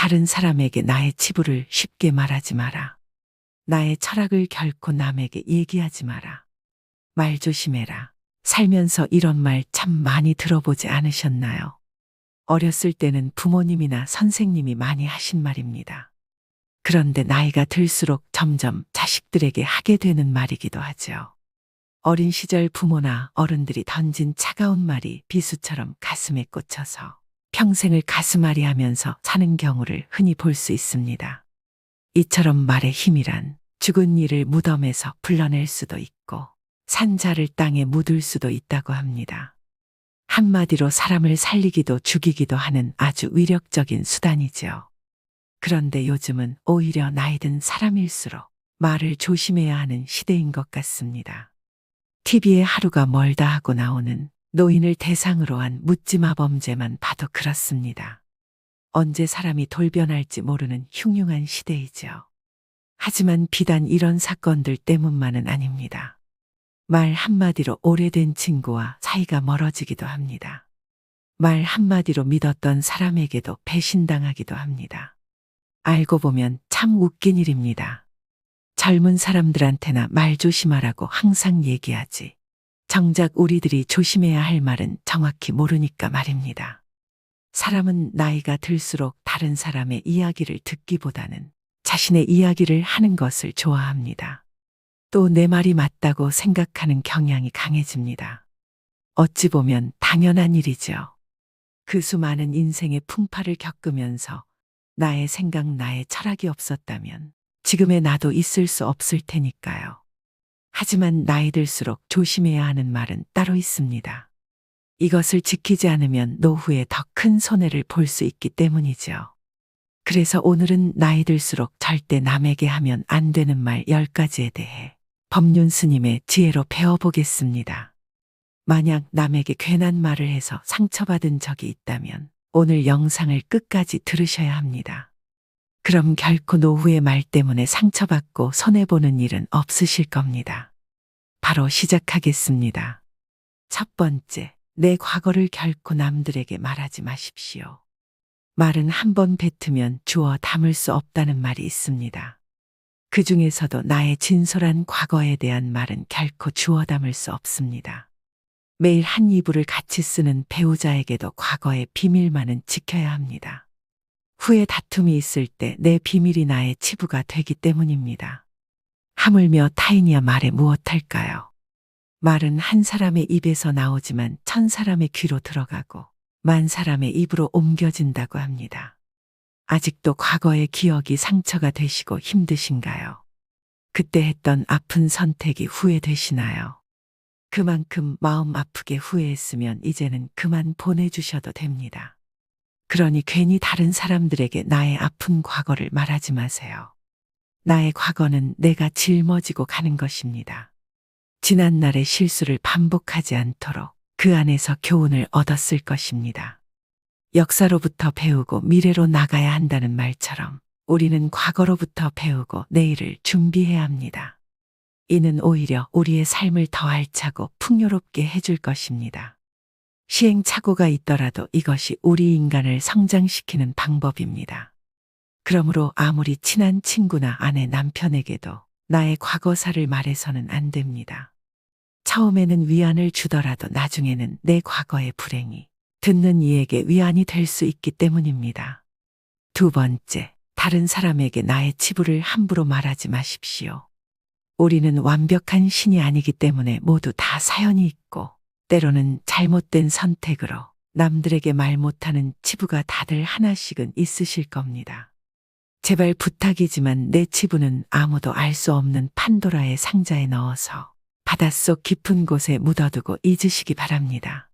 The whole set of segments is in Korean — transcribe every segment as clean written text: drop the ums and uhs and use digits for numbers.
다른 사람에게 나의 치부를 쉽게 말하지 마라. 나의 철학을 결코 남에게 얘기하지 마라. 말 조심해라. 살면서 이런 말 참 많이 들어보지 않으셨나요? 어렸을 때는 부모님이나 선생님이 많이 하신 말입니다. 그런데 나이가 들수록 점점 자식들에게 하게 되는 말이기도 하죠. 어린 시절 부모나 어른들이 던진 차가운 말이 비수처럼 가슴에 꽂혀서 평생을 가슴앓이 하면서 사는 경우를 흔히 볼 수 있습니다. 이처럼 말의 힘이란 죽은 이를 무덤에서 불러낼 수도 있고 산자를 땅에 묻을 수도 있다고 합니다. 한마디로 사람을 살리기도 죽이기도 하는 아주 위력적인 수단이죠. 그런데 요즘은 오히려 나이든 사람일수록 말을 조심해야 하는 시대인 것 같습니다. TV에 하루가 멀다 하고 나오는 노인을 대상으로 한 묻지마 범죄만 봐도 그렇습니다. 언제 사람이 돌변할지 모르는 흉흉한 시대이죠. 하지만 비단 이런 사건들 때문만은 아닙니다. 말 한마디로 오래된 친구와 사이가 멀어지기도 합니다. 말 한마디로 믿었던 사람에게도 배신당하기도 합니다. 알고 보면 참 웃긴 일입니다. 젊은 사람들한테나 말 조심하라고 항상 얘기하지. 정작 우리들이 조심해야 할 말은 정확히 모르니까 말입니다. 사람은 나이가 들수록 다른 사람의 이야기를 듣기보다는 자신의 이야기를 하는 것을 좋아합니다. 또 내 말이 맞다고 생각하는 경향이 강해집니다. 어찌 보면 당연한 일이죠. 그 수많은 인생의 풍파를 겪으면서 나의 생각, 나의 철학이 없었다면 지금의 나도 있을 수 없을 테니까요. 하지만 나이 들수록 조심해야 하는 말은 따로 있습니다. 이것을 지키지 않으면 노후에 더 큰 손해를 볼 수 있기 때문이죠. 그래서 오늘은 나이 들수록 절대 남에게 하면 안 되는 말 10가지에 대해 법륜 스님의 지혜로 배워보겠습니다. 만약 남에게 괜한 말을 해서 상처받은 적이 있다면 오늘 영상을 끝까지 들으셔야 합니다. 그럼 결코 노후의 말 때문에 상처받고 손해보는 일은 없으실 겁니다. 바로 시작하겠습니다. 첫 번째, 내 과거를 결코 남들에게 말하지 마십시오. 말은 한 번 뱉으면 주워 담을 수 없다는 말이 있습니다. 그 중에서도 나의 진솔한 과거에 대한 말은 결코 주워 담을 수 없습니다. 매일 한 이불을 같이 쓰는 배우자에게도 과거의 비밀만은 지켜야 합니다. 후에 다툼이 있을 때 내 비밀이 나의 치부가 되기 때문입니다. 하물며 타인이야 말에 무엇할까요? 말은 한 사람의 입에서 나오지만 1000사람의 귀로 들어가고 10,000사람의 입으로 옮겨진다고 합니다. 아직도 과거의 기억이 상처가 되시고 힘드신가요? 그때 했던 아픈 선택이 후회되시나요? 그만큼 마음 아프게 후회했으면 이제는 그만 보내주셔도 됩니다. 그러니 괜히 다른 사람들에게 나의 아픈 과거를 말하지 마세요. 나의 과거는 내가 짊어지고 가는 것입니다. 지난날의 실수를 반복하지 않도록 그 안에서 교훈을 얻었을 것입니다. 역사로부터 배우고 미래로 나가야 한다는 말처럼 우리는 과거로부터 배우고 내일을 준비해야 합니다. 이는 오히려 우리의 삶을 더 알차고 풍요롭게 해줄 것입니다. 시행착오가 있더라도 이것이 우리 인간을 성장시키는 방법입니다. 그러므로 아무리 친한 친구나 아내, 남편에게도 나의 과거사를 말해서는 안 됩니다. 처음에는 위안을 주더라도 나중에는 내 과거의 불행이 듣는 이에게 위안이 될 수 있기 때문입니다. 두 번째, 다른 사람에게 나의 치부를 함부로 말하지 마십시오. 우리는 완벽한 신이 아니기 때문에 모두 다 사연이 있고 때로는 잘못된 선택으로 남들에게 말 못하는 치부가 다들 하나씩은 있으실 겁니다. 제발 부탁이지만 내 치부는 아무도 알 수 없는 판도라의 상자에 넣어서 바닷속 깊은 곳에 묻어두고 잊으시기 바랍니다.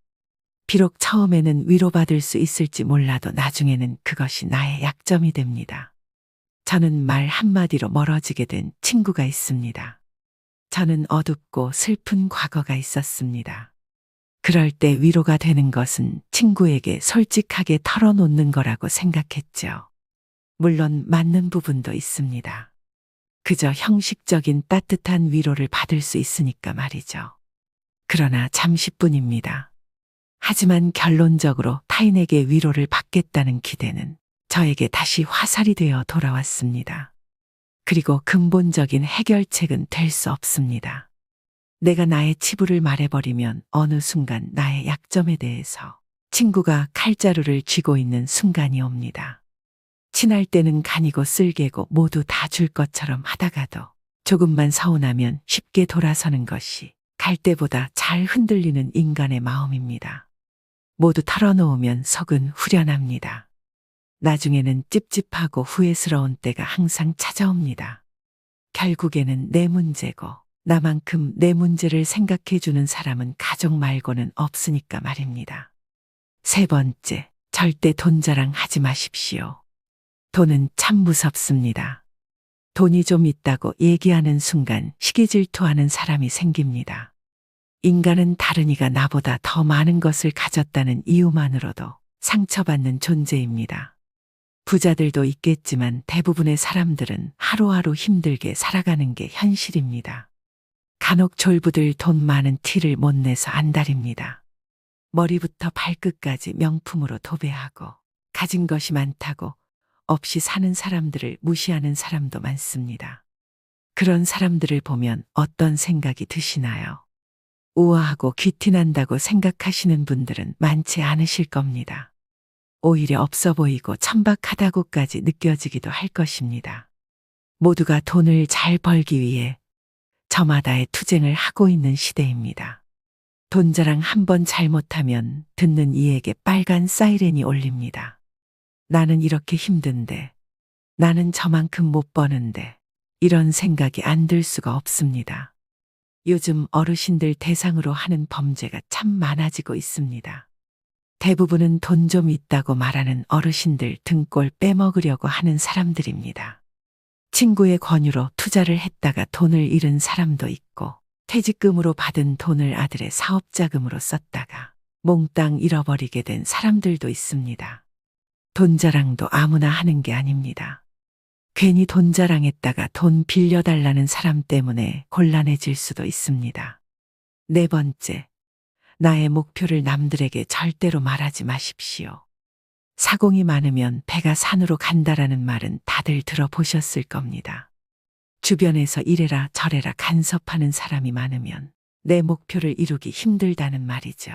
비록 처음에는 위로받을 수 있을지 몰라도 나중에는 그것이 나의 약점이 됩니다. 저는 말 한마디로 멀어지게 된 친구가 있습니다. 저는 어둡고 슬픈 과거가 있었습니다. 그럴 때 위로가 되는 것은 친구에게 솔직하게 털어놓는 거라고 생각했죠. 물론 맞는 부분도 있습니다. 그저 형식적인 따뜻한 위로를 받을 수 있으니까 말이죠. 그러나 잠시뿐입니다. 하지만 결론적으로 타인에게 위로를 받겠다는 기대는 저에게 다시 화살이 되어 돌아왔습니다. 그리고 근본적인 해결책은 될 수 없습니다. 내가 나의 치부를 말해버리면 어느 순간 나의 약점에 대해서 친구가 칼자루를 쥐고 있는 순간이 옵니다. 친할 때는 간이고 쓸개고 모두 다 줄 것처럼 하다가도 조금만 서운하면 쉽게 돌아서는 것이 갈 때보다 잘 흔들리는 인간의 마음입니다. 모두 털어놓으면 속은 후련합니다. 나중에는 찝찝하고 후회스러운 때가 항상 찾아옵니다. 결국에는 내 문제고 나만큼 내 문제를 생각해 주는 사람은 가족 말고는 없으니까 말입니다. 세 번째, 절대 돈 자랑하지 마십시오. 돈은 참 무섭습니다. 돈이 좀 있다고 얘기하는 순간 시기 질투하는 사람이 생깁니다. 인간은 다른이가 나보다 더 많은 것을 가졌다는 이유만으로도 상처받는 존재입니다. 부자들도 있겠지만 대부분의 사람들은 하루하루 힘들게 살아가는 게 현실입니다. 간혹 졸부들 돈 많은 티를 못 내서 안달입니다. 머리부터 발끝까지 명품으로 도배하고 가진 것이 많다고 없이 사는 사람들을 무시하는 사람도 많습니다. 그런 사람들을 보면 어떤 생각이 드시나요? 우아하고 귀티난다고 생각하시는 분들은 많지 않으실 겁니다. 오히려 없어 보이고 천박하다고까지 느껴지기도 할 것입니다. 모두가 돈을 잘 벌기 위해 저마다의 투쟁을 하고 있는 시대입니다. 돈 자랑 한 번 잘못하면 듣는 이에게 빨간 사이렌이 울립니다. 나는 이렇게 힘든데, 나는 저만큼 못 버는데, 이런 생각이 안 들 수가 없습니다. 요즘 어르신들 대상으로 하는 범죄가 참 많아지고 있습니다. 대부분은 돈 좀 있다고 말하는 어르신들 등골 빼먹으려고 하는 사람들입니다. 친구의 권유로 투자를 했다가 돈을 잃은 사람도 있고, 퇴직금으로 받은 돈을 아들의 사업자금으로 썼다가 몽땅 잃어버리게 된 사람들도 있습니다. 돈 자랑도 아무나 하는 게 아닙니다. 괜히 돈 자랑했다가 돈 빌려달라는 사람 때문에 곤란해질 수도 있습니다. 네 번째, 나의 목표를 남들에게 절대로 말하지 마십시오. 사공이 많으면 배가 산으로 간다라는 말은 다들 들어보셨을 겁니다. 주변에서 이래라 저래라 간섭하는 사람이 많으면 내 목표를 이루기 힘들다는 말이죠.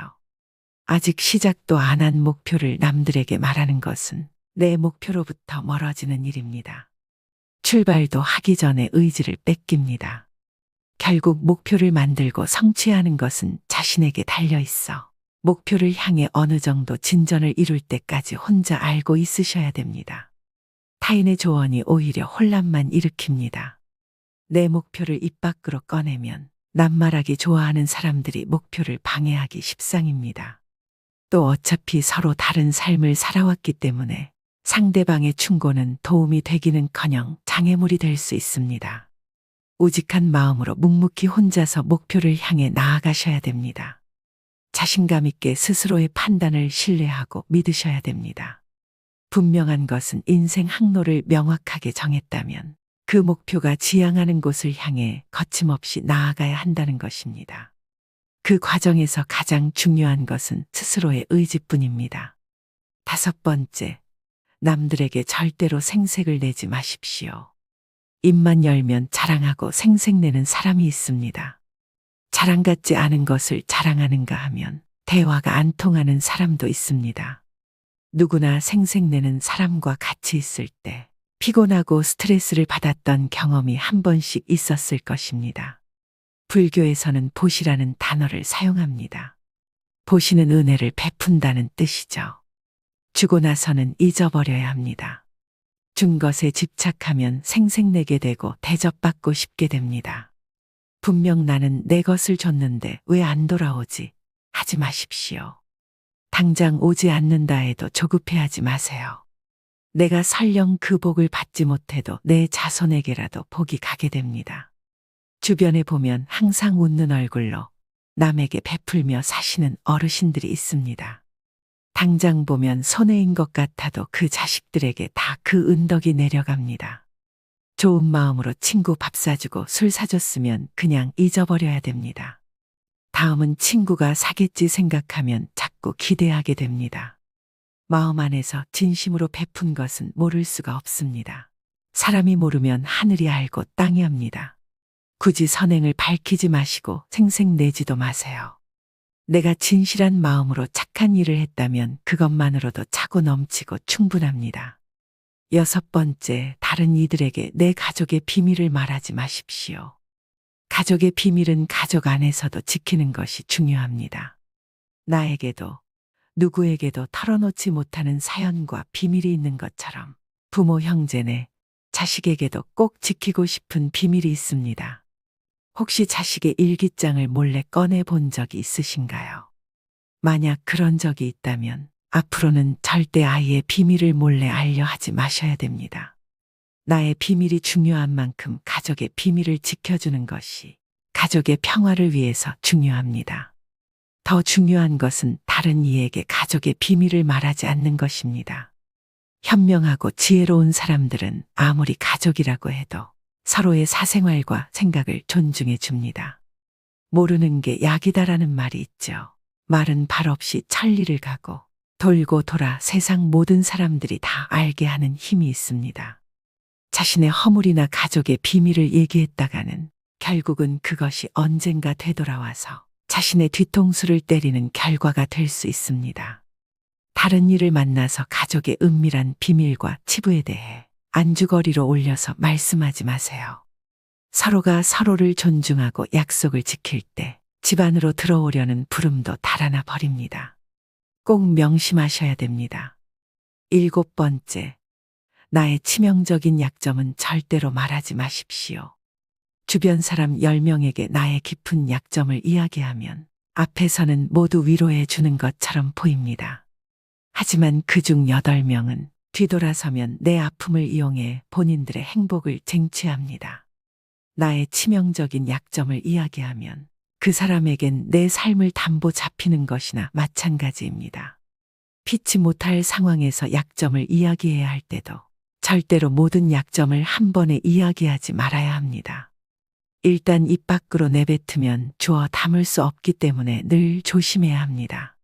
아직 시작도 안 한 목표를 남들에게 말하는 것은 내 목표로부터 멀어지는 일입니다. 출발도 하기 전에 의지를 뺏깁니다. 결국 목표를 만들고 성취하는 것은 자신에게 달려 있어 목표를 향해 어느 정도 진전을 이룰 때까지 혼자 알고 있으셔야 됩니다. 타인의 조언이 오히려 혼란만 일으킵니다. 내 목표를 입 밖으로 꺼내면 낱말하기 좋아하는 사람들이 목표를 방해하기 십상입니다. 또 어차피 서로 다른 삶을 살아왔기 때문에 상대방의 충고는 도움이 되기는커녕 장애물이 될 수 있습니다. 우직한 마음으로 묵묵히 혼자서 목표를 향해 나아가셔야 됩니다. 자신감 있게 스스로의 판단을 신뢰하고 믿으셔야 됩니다. 분명한 것은 인생 항로를 명확하게 정했다면 그 목표가 지향하는 곳을 향해 거침없이 나아가야 한다는 것입니다. 그 과정에서 가장 중요한 것은 스스로의 의지뿐입니다. 다섯 번째, 남들에게 절대로 생색을 내지 마십시오. 입만 열면 자랑하고 생색내는 사람이 있습니다. 자랑 같지 않은 것을 자랑하는가 하면 대화가 안 통하는 사람도 있습니다. 누구나 생색내는 사람과 같이 있을 때 피곤하고 스트레스를 받았던 경험이 한 번씩 있었을 것입니다. 불교에서는 보시라는 단어를 사용합니다. 보시는 은혜를 베푼다는 뜻이죠. 주고 나서는 잊어버려야 합니다. 준 것에 집착하면 생색내게 되고 대접받고 싶게 됩니다. 분명 나는 내 것을 줬는데 왜 안 돌아오지? 하지 마십시오. 당장 오지 않는다 해도 조급해하지 마세요. 내가 설령 그 복을 받지 못해도 내 자손에게라도 복이 가게 됩니다. 주변에 보면 항상 웃는 얼굴로 남에게 베풀며 사시는 어르신들이 있습니다. 당장 보면 손해인 것 같아도 그 자식들에게 다 그 은덕이 내려갑니다. 좋은 마음으로 친구 밥 사주고 술 사줬으면 그냥 잊어버려야 됩니다. 다음은 친구가 사겠지 생각하면 자꾸 기대하게 됩니다. 마음 안에서 진심으로 베푼 것은 모를 수가 없습니다. 사람이 모르면 하늘이 알고 땅이 압니다. 굳이 선행을 밝히지 마시고 생색내지도 마세요. 내가 진실한 마음으로 착한 일을 했다면 그것만으로도 차고 넘치고 충분합니다. 6번째, 다른 이들에게 내 가족의 비밀을 말하지 마십시오. 가족의 비밀은 가족 안에서도 지키는 것이 중요합니다. 나에게도 누구에게도 털어놓지 못하는 사연과 비밀이 있는 것처럼 부모, 형제네, 자식에게도 꼭 지키고 싶은 비밀이 있습니다. 혹시 자식의 일기장을 몰래 꺼내 본 적이 있으신가요? 만약 그런 적이 있다면 앞으로는 절대 아이의 비밀을 몰래 알려 하지 마셔야 됩니다. 나의 비밀이 중요한 만큼 가족의 비밀을 지켜주는 것이 가족의 평화를 위해서 중요합니다. 더 중요한 것은 다른 이에게 가족의 비밀을 말하지 않는 것입니다. 현명하고 지혜로운 사람들은 아무리 가족이라고 해도 서로의 사생활과 생각을 존중해 줍니다. 모르는 게 약이다라는 말이 있죠. 말은 발 없이 천리를 가고 돌고 돌아 세상 모든 사람들이 다 알게 하는 힘이 있습니다. 자신의 허물이나 가족의 비밀을 얘기했다가는 결국은 그것이 언젠가 되돌아와서 자신의 뒤통수를 때리는 결과가 될 수 있습니다. 다른 이를 만나서 가족의 은밀한 비밀과 치부에 대해 안주거리로 올려서 말씀하지 마세요. 서로가 서로를 존중하고 약속을 지킬 때 집안으로 들어오려는 부름도 달아나 버립니다. 꼭 명심하셔야 됩니다. 7번째, 나의 치명적인 약점은 절대로 말하지 마십시오. 주변 사람 10명에게 나의 깊은 약점을 이야기하면 앞에서는 모두 위로해 주는 것처럼 보입니다. 하지만 그중 8명은 뒤돌아서면 내 아픔을 이용해 본인들의 행복을 쟁취합니다. 나의 치명적인 약점을 이야기하면 그 사람에겐 내 삶을 담보 잡히는 것이나 마찬가지입니다. 피치 못할 상황에서 약점을 이야기해야 할 때도 절대로 모든 약점을 한 번에 이야기하지 말아야 합니다. 일단 입 밖으로 내뱉으면 주워 담을 수 없기 때문에 늘 조심해야 합니다.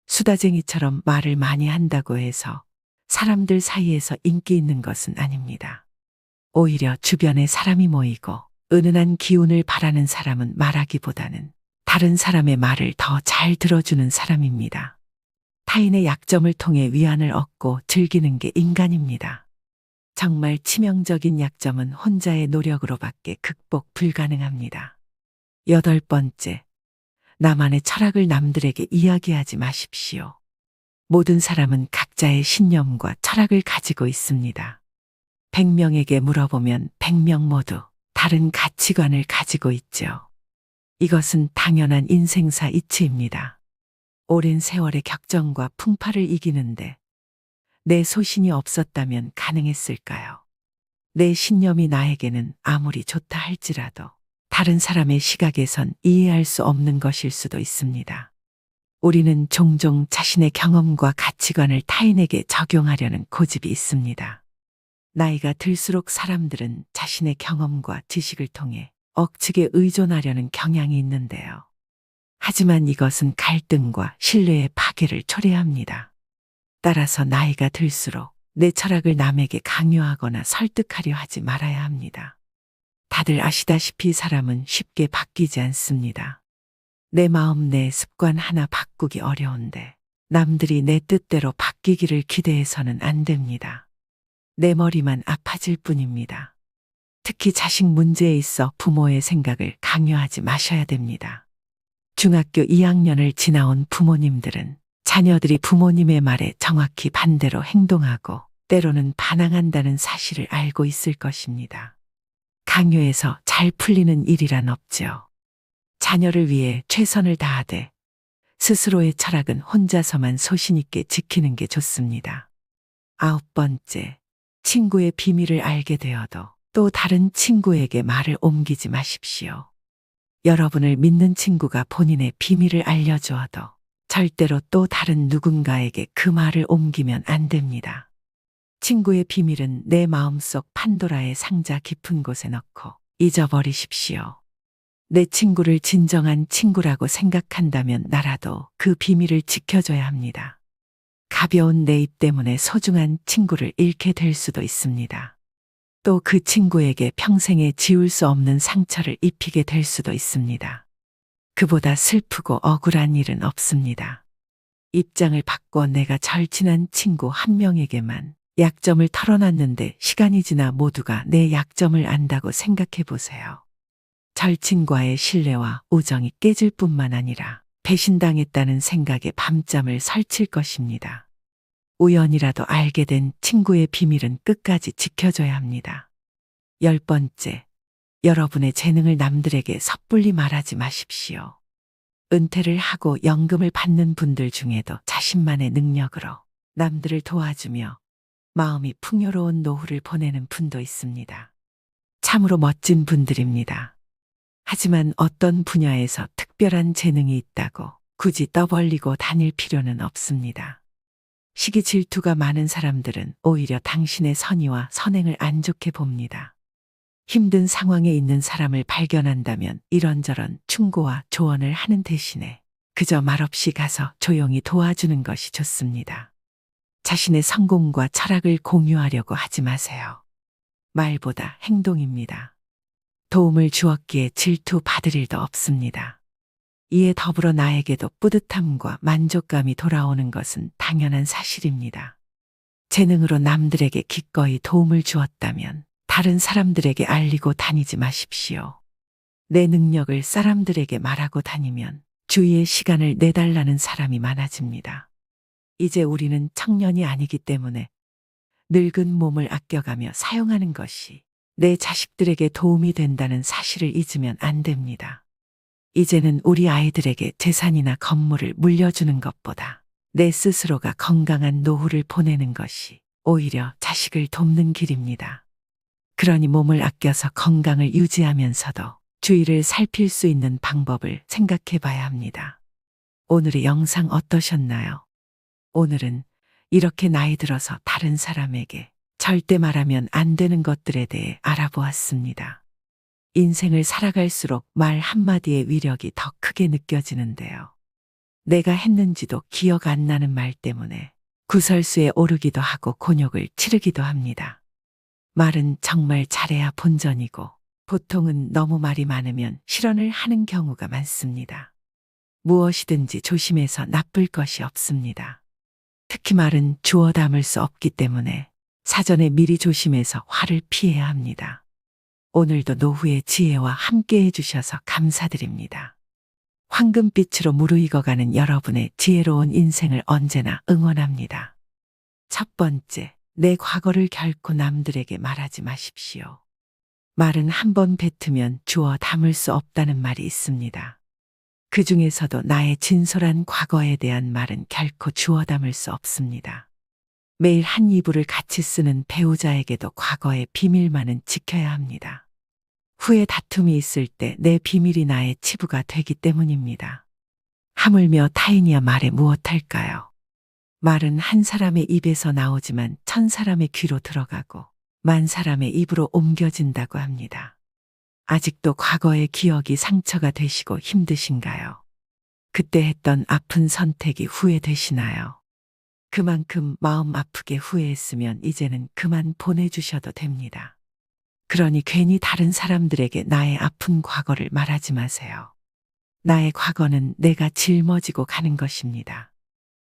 수다쟁이처럼 말을 많이 한다고 해서 사람들 사이에서 인기 있는 것은 아닙니다. 오히려 주변에 사람이 모이고 은은한 기운을 바라는 사람은 말하기보다는 다른 사람의 말을 더 잘 들어주는 사람입니다. 타인의 약점을 통해 위안을 얻고 즐기는 게 인간입니다. 정말 치명적인 약점은 혼자의 노력으로밖에 극복 불가능합니다. 8번째, 나만의 철학을 남들에게 이야기하지 마십시오. 모든 사람은 각자의 신념과 철학을 가지고 있습니다. 100명에게 물어보면 100명 모두 다른 가치관을 가지고 있죠. 이것은 당연한 인생사 이치입니다. 오랜 세월의 격정과 풍파를 이기는데 내 소신이 없었다면 가능했을까요? 내 신념이 나에게는 아무리 좋다 할지라도 다른 사람의 시각에선 이해할 수 없는 것일 수도 있습니다. 우리는 종종 자신의 경험과 가치관을 타인에게 적용하려는 고집이 있습니다. 나이가 들수록 사람들은 자신의 경험과 지식을 통해 억측에 의존하려는 경향이 있는데요. 하지만 이것은 갈등과 신뢰의 파괴를 초래합니다. 따라서 나이가 들수록 내 철학을 남에게 강요하거나 설득하려 하지 말아야 합니다. 다들 아시다시피 사람은 쉽게 바뀌지 않습니다. 내 마음, 내 습관 하나 바꾸기 어려운데 남들이 내 뜻대로 바뀌기를 기대해서는 안 됩니다. 내 머리만 아파질 뿐입니다. 특히 자식 문제에 있어 부모의 생각을 강요하지 마셔야 됩니다. 중학교 2학년을 지나온 부모님들은 자녀들이 부모님의 말에 정확히 반대로 행동하고 때로는 반항한다는 사실을 알고 있을 것입니다. 강요해서 잘 풀리는 일이란 없죠. 자녀를 위해 최선을 다하되 스스로의 철학은 혼자서만 소신 있게 지키는 게 좋습니다. 9번째, 친구의 비밀을 알게 되어도 또 다른 친구에게 말을 옮기지 마십시오. 여러분을 믿는 친구가 본인의 비밀을 알려주어도 절대로 또 다른 누군가에게 그 말을 옮기면 안 됩니다. 친구의 비밀은 내 마음속 판도라의 상자 깊은 곳에 넣고 잊어버리십시오. 내 친구를 진정한 친구라고 생각한다면 나라도 그 비밀을 지켜줘야 합니다. 가벼운 내 입 때문에 소중한 친구를 잃게 될 수도 있습니다. 또 그 친구에게 평생에 지울 수 없는 상처를 입히게 될 수도 있습니다. 그보다 슬프고 억울한 일은 없습니다. 입장을 바꿔 내가 절친한 친구 한 명에게만 약점을 털어놨는데 시간이 지나 모두가 내 약점을 안다고 생각해 보세요. 절친과의 신뢰와 우정이 깨질 뿐만 아니라 배신당했다는 생각에 밤잠을 설칠 것입니다. 우연이라도 알게 된 친구의 비밀은 끝까지 지켜줘야 합니다. 10번째, 여러분의 재능을 남들에게 섣불리 말하지 마십시오. 은퇴를 하고 연금을 받는 분들 중에도 자신만의 능력으로 남들을 도와주며 마음이 풍요로운 노후를 보내는 분도 있습니다. 참으로 멋진 분들입니다. 하지만 어떤 분야에서 특별한 재능이 있다고 굳이 떠벌리고 다닐 필요는 없습니다. 시기 질투가 많은 사람들은 오히려 당신의 선의와 선행을 안 좋게 봅니다. 힘든 상황에 있는 사람을 발견한다면 이런저런 충고와 조언을 하는 대신에 그저 말없이 가서 조용히 도와주는 것이 좋습니다. 자신의 성공과 철학을 공유하려고 하지 마세요. 말보다 행동입니다. 도움을 주었기에 질투받을 일도 없습니다. 이에 더불어 나에게도 뿌듯함과 만족감이 돌아오는 것은 당연한 사실입니다. 재능으로 남들에게 기꺼이 도움을 주었다면 다른 사람들에게 알리고 다니지 마십시오. 내 능력을 사람들에게 말하고 다니면 주위에 시간을 내달라는 사람이 많아집니다. 이제 우리는 청년이 아니기 때문에 늙은 몸을 아껴가며 사용하는 것이 내 자식들에게 도움이 된다는 사실을 잊으면 안 됩니다. 이제는 우리 아이들에게 재산이나 건물을 물려주는 것보다 내 스스로가 건강한 노후를 보내는 것이 오히려 자식을 돕는 길입니다. 그러니 몸을 아껴서 건강을 유지하면서도 주위를 살필 수 있는 방법을 생각해 봐야 합니다. 오늘의 영상 어떠셨나요? 오늘은 이렇게 나이 들어서 다른 사람에게 절대 말하면 안 되는 것들에 대해 알아보았습니다. 인생을 살아갈수록 말 한마디의 위력이 더 크게 느껴지는데요. 내가 했는지도 기억 안 나는 말 때문에 구설수에 오르기도 하고 곤욕을 치르기도 합니다. 말은 정말 잘해야 본전이고 보통은 너무 말이 많으면 실언을 하는 경우가 많습니다. 무엇이든지 조심해서 나쁠 것이 없습니다. 특히 말은 주워 담을 수 없기 때문에 사전에 미리 조심해서 화를 피해야 합니다. 오늘도 노후의 지혜와 함께 해주셔서 감사드립니다. 황금빛으로 무르익어가는 여러분의 지혜로운 인생을 언제나 응원합니다. 첫 번째, 내 과거를 결코 남들에게 말하지 마십시오. 말은 한 번 뱉으면 주워 담을 수 없다는 말이 있습니다. 그 중에서도 나의 진솔한 과거에 대한 말은 결코 주워 담을 수 없습니다. 매일 한 이불을 같이 쓰는 배우자에게도 과거의 비밀만은 지켜야 합니다. 후에 다툼이 있을 때 내 비밀이 나의 치부가 되기 때문입니다. 하물며 타인이야 말에 무엇할까요? 말은 한 사람의 입에서 나오지만 1000사람의 귀로 들어가고 10,000사람의 입으로 옮겨진다고 합니다. 아직도 과거의 기억이 상처가 되시고 힘드신가요? 그때 했던 아픈 선택이 후회되시나요? 그만큼 마음 아프게 후회했으면 이제는 그만 보내주셔도 됩니다. 그러니 괜히 다른 사람들에게 나의 아픈 과거를 말하지 마세요. 나의 과거는 내가 짊어지고 가는 것입니다.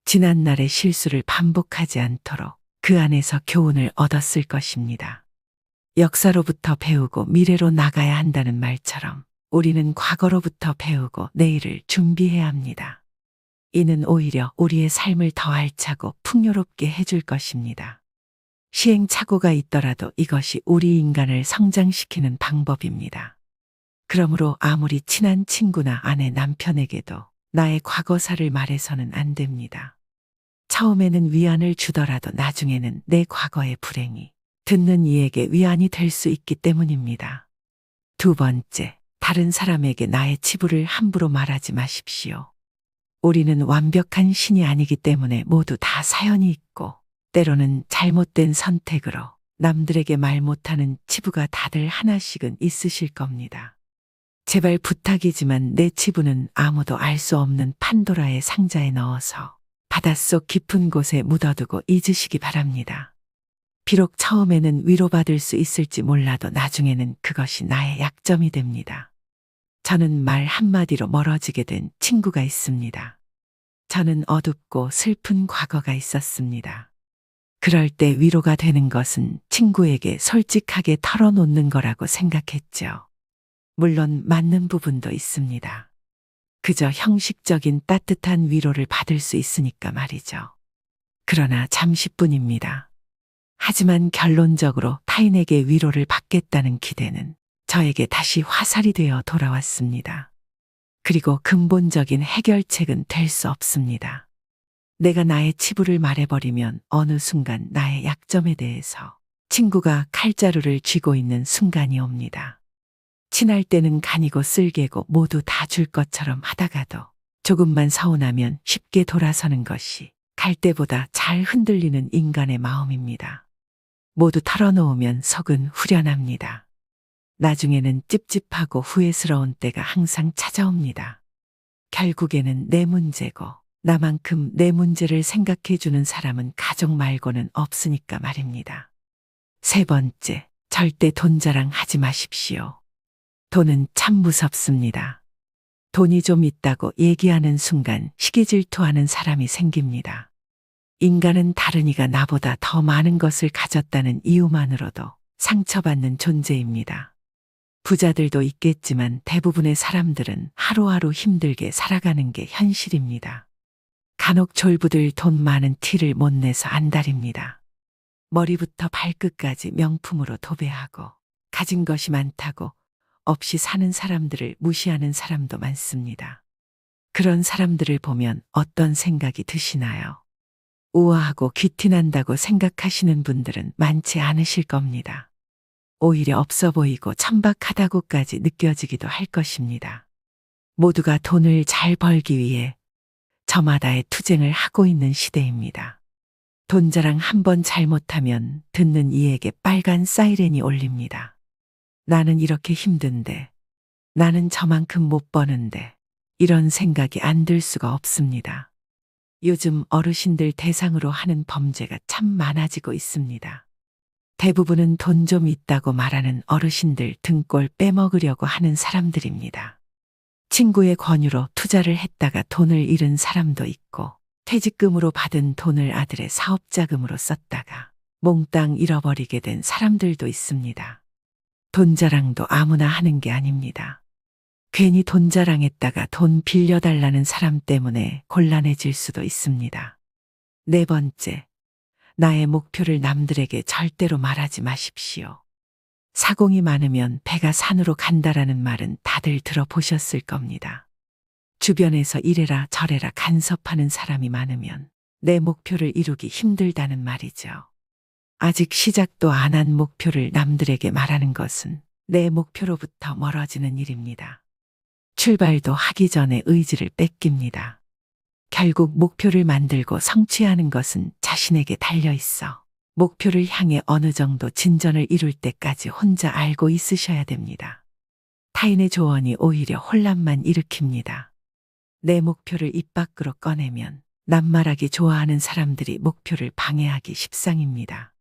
지난날의 실수를 반복하지 않도록 그 안에서 교훈을 얻었을 것입니다. 역사로부터 배우고 미래로 나가야 한다는 말처럼 우리는 과거로부터 배우고 내일을 준비해야 합니다. 이는 오히려 우리의 삶을 더 알차고 풍요롭게 해줄 것입니다. 시행착오가 있더라도 이것이 우리 인간을 성장시키는 방법입니다. 그러므로 아무리 친한 친구나 아내, 남편에게도 나의 과거사를 말해서는 안 됩니다. 처음에는 위안을 주더라도 나중에는 내 과거의 불행이 듣는 이에게 위안이 될 수 있기 때문입니다. 두 번째, 다른 사람에게 나의 치부를 함부로 말하지 마십시오. 우리는 완벽한 신이 아니기 때문에 모두 다 사연이 있고 때로는 잘못된 선택으로 남들에게 말 못하는 치부가 다들 하나씩은 있으실 겁니다. 제발 부탁이지만 내 치부는 아무도 알 수 없는 판도라의 상자에 넣어서 바닷속 깊은 곳에 묻어두고 잊으시기 바랍니다. 비록 처음에는 위로받을 수 있을지 몰라도 나중에는 그것이 나의 약점이 됩니다. 저는 말 한마디로 멀어지게 된 친구가 있습니다. 저는 어둡고 슬픈 과거가 있었습니다. 그럴 때 위로가 되는 것은 친구에게 솔직하게 털어놓는 거라고 생각했죠. 물론 맞는 부분도 있습니다. 그저 형식적인 따뜻한 위로를 받을 수 있으니까 말이죠. 그러나 잠시뿐입니다. 하지만 결론적으로 타인에게 위로를 받겠다는 기대는 저에게 다시 화살이 되어 돌아왔습니다. 그리고 근본적인 해결책은 될 수 없습니다. 내가 나의 치부를 말해버리면 어느 순간 나의 약점에 대해서 친구가 칼자루를 쥐고 있는 순간이 옵니다. 친할 때는 간이고 쓸개고 모두 다 줄 것처럼 하다가도 조금만 서운하면 쉽게 돌아서는 것이 갈 때보다 잘 흔들리는 인간의 마음입니다. 모두 털어놓으면 속은 후련합니다. 나중에는 찝찝하고 후회스러운 때가 항상 찾아옵니다. 결국에는 내 문제고 나만큼 내 문제를 생각해주는 사람은 가족 말고는 없으니까 말입니다. 세 번째, 절대 돈 자랑하지 마십시오. 돈은 참 무섭습니다. 돈이 좀 있다고 얘기하는 순간 시기질투하는 사람이 생깁니다. 인간은 다른이가 나보다 더 많은 것을 가졌다는 이유만으로도 상처받는 존재입니다. 부자들도 있겠지만 대부분의 사람들은 하루하루 힘들게 살아가는 게 현실입니다. 간혹 졸부들 돈 많은 티를 못 내서 안달입니다. 머리부터 발끝까지 명품으로 도배하고 가진 것이 많다고 없이 사는 사람들을 무시하는 사람도 많습니다. 그런 사람들을 보면 어떤 생각이 드시나요? 우아하고 귀티난다고 생각하시는 분들은 많지 않으실 겁니다. 오히려 없어 보이고 천박하다고까지 느껴지기도 할 것입니다. 모두가 돈을 잘 벌기 위해 저마다의 투쟁을 하고 있는 시대입니다. 돈 자랑 한 번 잘못하면 듣는 이에게 빨간 사이렌이 울립니다. 나는 이렇게 힘든데, 나는 저만큼 못 버는데, 이런 생각이 안 들 수가 없습니다. 요즘 어르신들 대상으로 하는 범죄가 참 많아지고 있습니다. 대부분은 돈 좀 있다고 말하는 어르신들 등골 빼먹으려고 하는 사람들입니다. 친구의 권유로 투자를 했다가 돈을 잃은 사람도 있고, 퇴직금으로 받은 돈을 아들의 사업자금으로 썼다가 몽땅 잃어버리게 된 사람들도 있습니다. 돈 자랑도 아무나 하는 게 아닙니다. 괜히 돈 자랑했다가 돈 빌려달라는 사람 때문에 곤란해질 수도 있습니다. 네 번째, 나의 목표를 남들에게 절대로 말하지 마십시오. 사공이 많으면 배가 산으로 간다라는 말은 다들 들어보셨을 겁니다. 주변에서 이래라 저래라 간섭하는 사람이 많으면 내 목표를 이루기 힘들다는 말이죠. 아직 시작도 안 한 목표를 남들에게 말하는 것은 내 목표로부터 멀어지는 일입니다. 출발도 하기 전에 의지를 뺏깁니다. 결국 목표를 만들고 성취하는 것은 자신에게 달려 있어 목표를 향해 어느 정도 진전을 이룰 때까지 혼자 알고 있으셔야 됩니다. 타인의 조언이 오히려 혼란만 일으킵니다. 내 목표를 입 밖으로 꺼내면 낱말하기 좋아하는 사람들이 목표를 방해하기 십상입니다.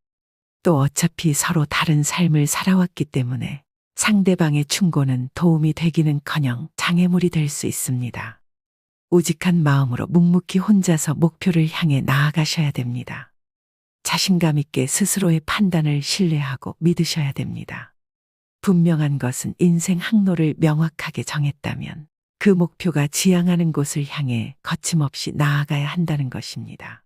또 어차피 서로 다른 삶을 살아왔기 때문에 상대방의 충고는 도움이 되기는커녕 장애물이 될 수 있습니다. 우직한 마음으로 묵묵히 혼자서 목표를 향해 나아가셔야 됩니다. 자신감 있게 스스로의 판단을 신뢰하고 믿으셔야 됩니다. 분명한 것은 인생 항로를 명확하게 정했다면 그 목표가 지향하는 곳을 향해 거침없이 나아가야 한다는 것입니다.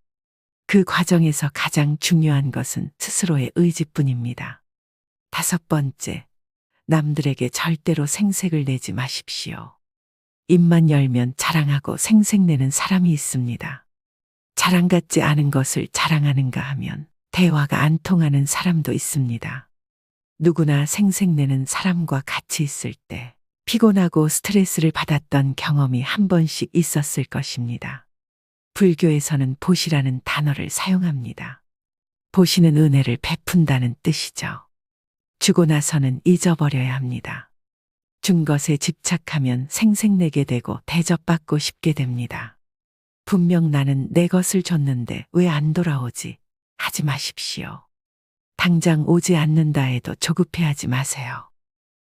그 과정에서 가장 중요한 것은 스스로의 의지뿐입니다. 다섯 번째, 남들에게 절대로 생색을 내지 마십시오. 입만 열면 자랑하고 생색내는 사람이 있습니다. 자랑 같지 않은 것을 자랑하는가 하면 대화가 안 통하는 사람도 있습니다. 누구나 생색내는 사람과 같이 있을 때 피곤하고 스트레스를 받았던 경험이 한 번씩 있었을 것입니다. 불교에서는 보시라는 단어를 사용합니다. 보시는 은혜를 베푼다는 뜻이죠. 주고 나서는 잊어버려야 합니다. 준 것에 집착하면 생색내게 되고 대접받고 싶게 됩니다. 분명 나는 내 것을 줬는데 왜 안 돌아오지? 하지 마십시오. 당장 오지 않는다 해도 조급해하지 마세요.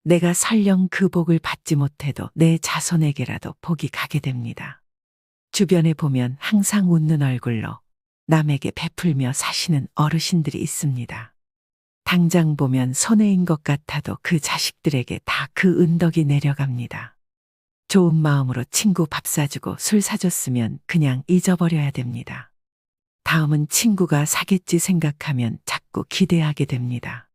내가 설령 그 복을 받지 못해도 내 자손에게라도 복이 가게 됩니다. 주변에 보면 항상 웃는 얼굴로 남에게 베풀며 사시는 어르신들이 있습니다. 당장 보면 손해인 것 같아도 그 자식들에게 다 그 은덕이 내려갑니다. 좋은 마음으로 친구 밥 사주고 술 사줬으면 그냥 잊어버려야 됩니다. 다음은 친구가 사겠지 생각하면 자꾸 기대하게 됩니다.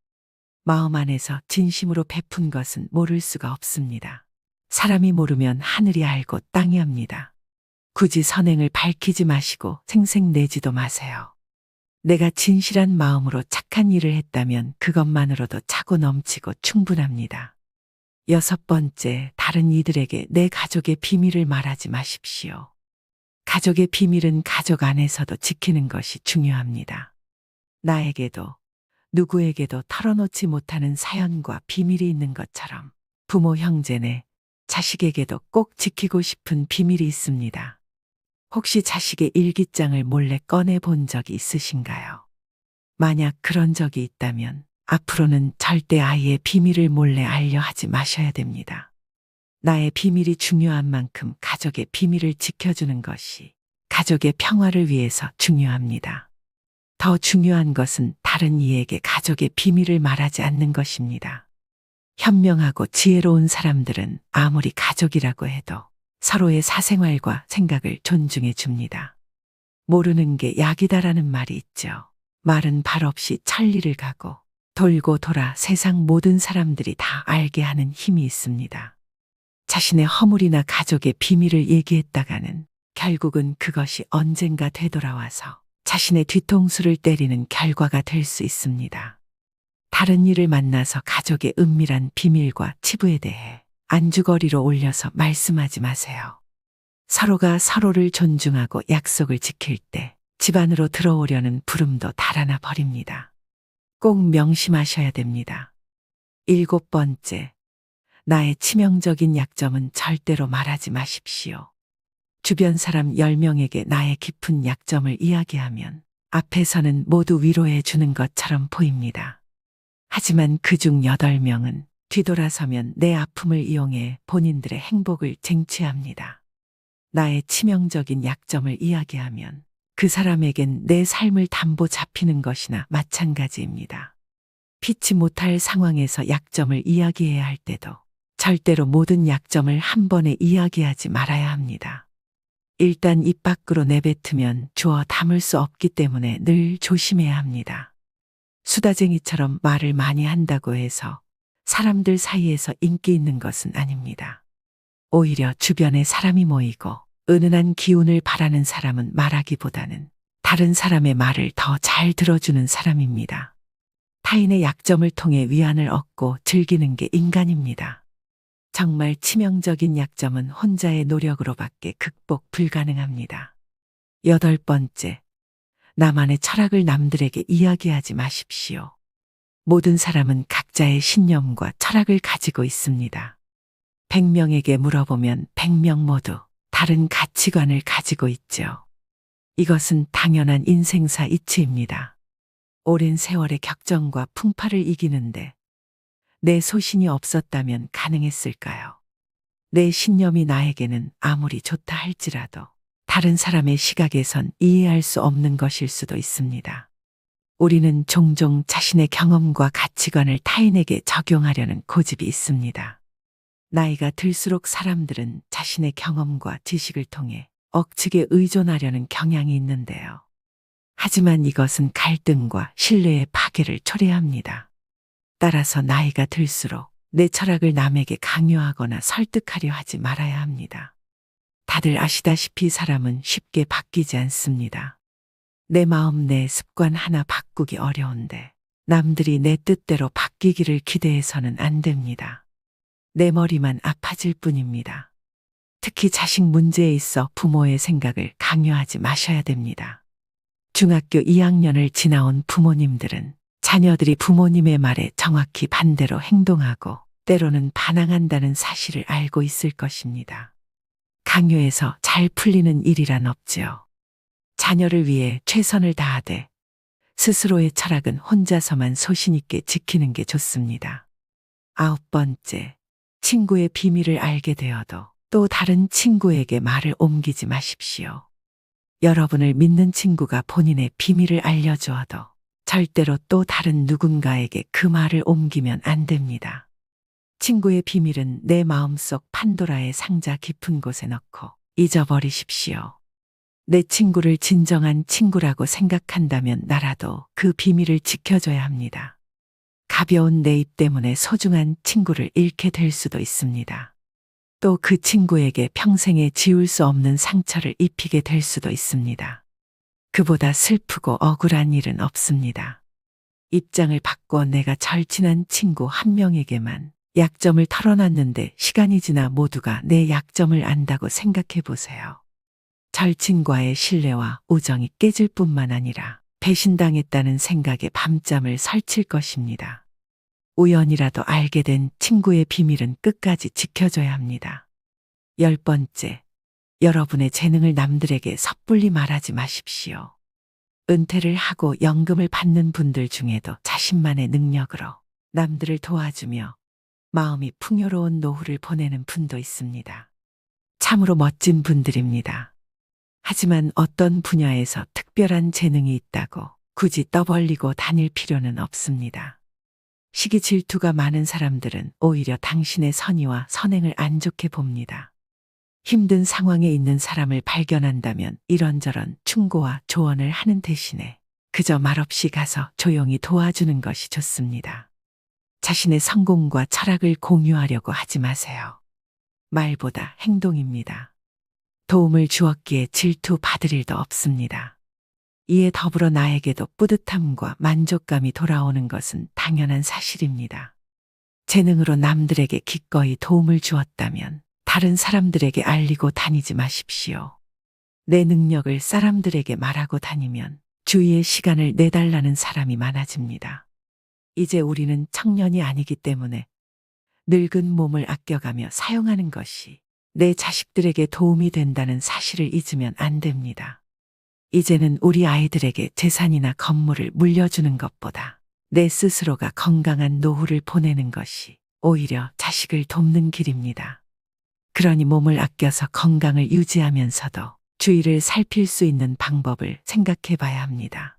마음 안에서 진심으로 베푼 것은 모를 수가 없습니다. 사람이 모르면 하늘이 알고 땅이 압니다. 굳이 선행을 밝히지 마시고 생색내지도 마세요. 내가 진실한 마음으로 착한 일을 했다면 그것만으로도 차고 넘치고 충분합니다. 6번째, 다른 이들에게 내 가족의 비밀을 말하지 마십시오. 가족의 비밀은 가족 안에서도 지키는 것이 중요합니다. 나에게도 누구에게도 털어놓지 못하는 사연과 비밀이 있는 것처럼 부모, 형제네, 자식에게도 꼭 지키고 싶은 비밀이 있습니다. 혹시 자식의 일기장을 몰래 꺼내 본 적이 있으신가요? 만약 그런 적이 있다면 앞으로는 절대 아이의 비밀을 몰래 알려 하지 마셔야 됩니다. 나의 비밀이 중요한 만큼 가족의 비밀을 지켜주는 것이 가족의 평화를 위해서 중요합니다. 더 중요한 것은 다른 이에게 가족의 비밀을 말하지 않는 것입니다. 현명하고 지혜로운 사람들은 아무리 가족이라고 해도 서로의 사생활과 생각을 존중해 줍니다. 모르는 게 약이다라는 말이 있죠. 말은 발 없이 천리를 가고 돌고 돌아 세상 모든 사람들이 다 알게 하는 힘이 있습니다. 자신의 허물이나 가족의 비밀을 얘기했다가는 결국은 그것이 언젠가 되돌아와서 자신의 뒤통수를 때리는 결과가 될 수 있습니다. 다른 이를 만나서 가족의 은밀한 비밀과 치부에 대해 안주거리로 올려서 말씀하지 마세요. 서로가 서로를 존중하고 약속을 지킬 때 집안으로 들어오려는 부름도 달아나 버립니다. 꼭 명심하셔야 됩니다. 7번째, 나의 치명적인 약점은 절대로 말하지 마십시오. 주변 사람 10명에게 나의 깊은 약점을 이야기하면 앞에서는 모두 위로해 주는 것처럼 보입니다. 하지만 그중 8명은 뒤돌아서면 내 아픔을 이용해 본인들의 행복을 쟁취합니다. 나의 치명적인 약점을 이야기하면 그 사람에겐 내 삶을 담보 잡히는 것이나 마찬가지입니다. 피치 못할 상황에서 약점을 이야기해야 할 때도 절대로 모든 약점을 한 번에 이야기하지 말아야 합니다. 일단 입 밖으로 내뱉으면 주워 담을 수 없기 때문에 늘 조심해야 합니다. 수다쟁이처럼 말을 많이 한다고 해서 사람들 사이에서 인기 있는 것은 아닙니다. 오히려 주변에 사람이 모이고 은은한 기운을 바라는 사람은 말하기보다는 다른 사람의 말을 더 잘 들어주는 사람입니다. 타인의 약점을 통해 위안을 얻고 즐기는 게 인간입니다. 정말 치명적인 약점은 혼자의 노력으로밖에 극복 불가능합니다. 8번째, 나만의 철학을 남들에게 이야기하지 마십시오. 모든 사람은 각자의 신념과 철학을 가지고 있습니다. 100명에게 물어보면 100명 모두 다른 가치관을 가지고 있죠. 이것은 당연한 인생사 이치입니다. 오랜 세월의 격정과 풍파를 이기는데 내 소신이 없었다면 가능했을까요? 내 신념이 나에게는 아무리 좋다 할지라도 다른 사람의 시각에선 이해할 수 없는 것일 수도 있습니다. 우리는 종종 자신의 경험과 가치관을 타인에게 적용하려는 고집이 있습니다. 나이가 들수록 사람들은 자신의 경험과 지식을 통해 억측에 의존하려는 경향이 있는데요. 하지만 이것은 갈등과 신뢰의 파괴를 초래합니다. 따라서 나이가 들수록 내 철학을 남에게 강요하거나 설득하려 하지 말아야 합니다. 다들 아시다시피 사람은 쉽게 바뀌지 않습니다. 내 마음, 내 습관 하나 바꾸기 어려운데 남들이 내 뜻대로 바뀌기를 기대해서는 안 됩니다. 내 머리만 아파질 뿐입니다. 특히 자식 문제에 있어 부모의 생각을 강요하지 마셔야 됩니다. 중학교 2학년을 지나온 부모님들은 자녀들이 부모님의 말에 정확히 반대로 행동하고 때로는 반항한다는 사실을 알고 있을 것입니다. 강요해서 잘 풀리는 일이란 없지요. 자녀를 위해 최선을 다하되 스스로의 철학은 혼자서만 소신 있게 지키는 게 좋습니다. 9번째, 친구의 비밀을 알게 되어도 또 다른 친구에게 말을 옮기지 마십시오. 여러분을 믿는 친구가 본인의 비밀을 알려주어도 절대로 또 다른 누군가에게 그 말을 옮기면 안 됩니다. 친구의 비밀은 내 마음속 판도라의 상자 깊은 곳에 넣고 잊어버리십시오. 내 친구를 진정한 친구라고 생각한다면 나라도 그 비밀을 지켜줘야 합니다. 가벼운 내 입 때문에 소중한 친구를 잃게 될 수도 있습니다. 또 그 친구에게 평생에 지울 수 없는 상처를 입히게 될 수도 있습니다. 그보다 슬프고 억울한 일은 없습니다. 입장을 바꿔 내가 절친한 친구 한 명에게만 약점을 털어놨는데 시간이 지나 모두가 내 약점을 안다고 생각해 보세요. 절친과의 신뢰와 우정이 깨질 뿐만 아니라 배신당했다는 생각에 밤잠을 설칠 것입니다. 우연이라도 알게 된 친구의 비밀은 끝까지 지켜줘야 합니다. 10번째, 여러분의 재능을 남들에게 섣불리 말하지 마십시오. 은퇴를 하고 연금을 받는 분들 중에도 자신만의 능력으로 남들을 도와주며 마음이 풍요로운 노후를 보내는 분도 있습니다. 참으로 멋진 분들입니다. 하지만 어떤 분야에서 특별한 재능이 있다고 굳이 떠벌리고 다닐 필요는 없습니다. 시기 질투가 많은 사람들은 오히려 당신의 선의와 선행을 안 좋게 봅니다. 힘든 상황에 있는 사람을 발견한다면 이런저런 충고와 조언을 하는 대신에 그저 말없이 가서 조용히 도와주는 것이 좋습니다. 자신의 성공과 철학을 공유하려고 하지 마세요. 말보다 행동입니다. 도움을 주었기에 질투 받을 일도 없습니다. 이에 더불어 나에게도 뿌듯함과 만족감이 돌아오는 것은 당연한 사실입니다. 재능으로 남들에게 기꺼이 도움을 주었다면 다른 사람들에게 알리고 다니지 마십시오. 내 능력을 사람들에게 말하고 다니면 주위에 시간을 내달라는 사람이 많아집니다. 이제 우리는 청년이 아니기 때문에 늙은 몸을 아껴가며 사용하는 것이 내 자식들에게 도움이 된다는 사실을 잊으면 안 됩니다. 이제는 우리 아이들에게 재산이나 건물을 물려주는 것보다 내 스스로가 건강한 노후를 보내는 것이 오히려 자식을 돕는 길입니다. 그러니 몸을 아껴서 건강을 유지하면서도 주위를 살필 수 있는 방법을 생각해 봐야 합니다.